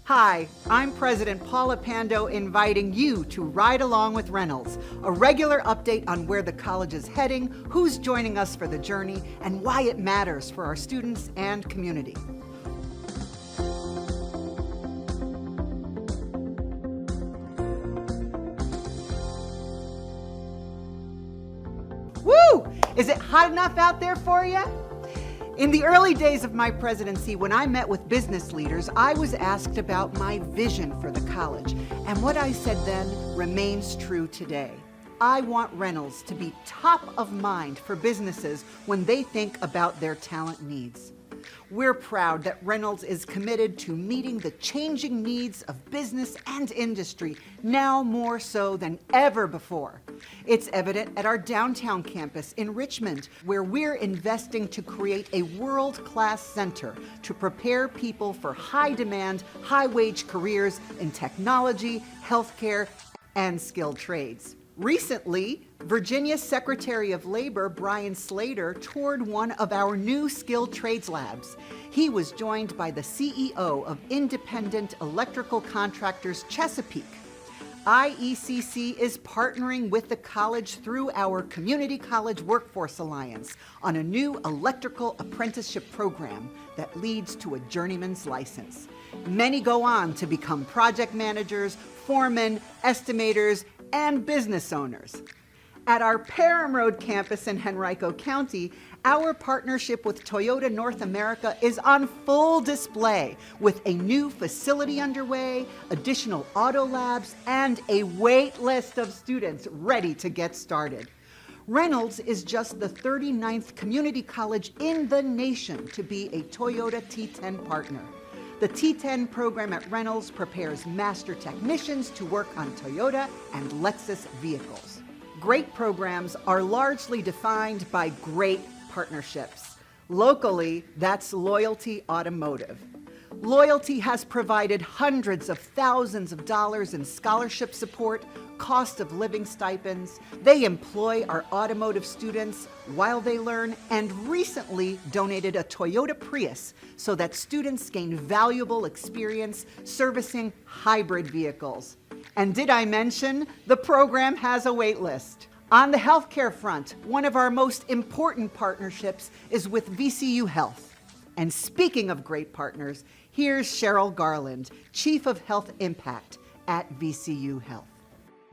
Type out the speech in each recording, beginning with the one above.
Hi, I'm President Paula Pando inviting you to Ride Along with Reynolds, a regular update on where the college is heading, who's joining us for the journey, and why it matters for our students and community. Woo! Is it hot enough out there for you? In the early days of my presidency, when I met with business leaders, I was asked about my vision for the college. And what I said then remains true today. I want Reynolds to be top of mind for businesses when they think about their talent needs. We're proud that Reynolds is committed to meeting the changing needs of business and industry, now more so than ever before. It's evident at our downtown campus in Richmond, where we're investing to create a world-class center to prepare people for high-demand, high-wage careers in technology, healthcare, and skilled trades. Recently, Virginia's Secretary of Labor, Brian Slater, toured one of our new skilled trades labs. He was joined by the CEO of Independent Electrical Contractors Chesapeake. IECC is partnering with the college through our Community College Workforce Alliance on a new electrical apprenticeship program that leads to a journeyman's license. Many go on to become project managers, foremen, estimators, and business owners. At our PARHAM Road campus in Henrico County, our partnership with Toyota North America is on full display with a new facility underway, additional auto labs, and a wait list of students ready to get started. Reynolds is just the 39th community college in the nation to be a Toyota T10 partner. The T10 program at Reynolds prepares master technicians to work on Toyota and Lexus vehicles. Great programs are largely defined by great partnerships. Locally, that's Loyalty Automotive. Loyalty has provided hundreds of thousands of dollars in scholarship support, cost of living stipends. They employ our automotive students while they learn, and recently donated a Toyota Prius so that students gain valuable experience servicing hybrid vehicles. And did I mention the program has a wait list? On the healthcare front, one of our most important partnerships is with VCU Health. And speaking of great partners, here's SHERYL Garland, Chief of Health Impact at VCU Health.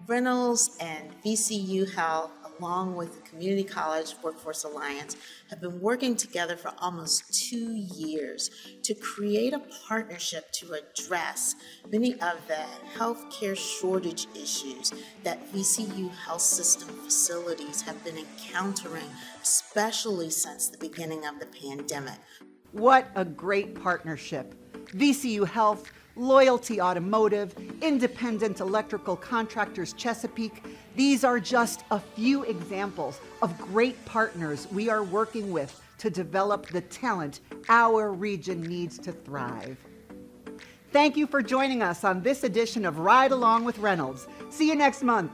Reynolds and VCU Health, along with the Community College Workforce Alliance, have been working together for almost 2 years to create a partnership to address many of the healthcare shortage issues that VCU Health System facilities have been encountering, especially since the beginning of the pandemic. What a great partnership. VCU Health, Loyalty Automotive, Independent Electrical Contractors Chesapeake. These are just a few examples of great partners we are working with to develop the talent our region needs to thrive. Thank you for joining us on this edition of Ride Along with Reynolds. See you next month.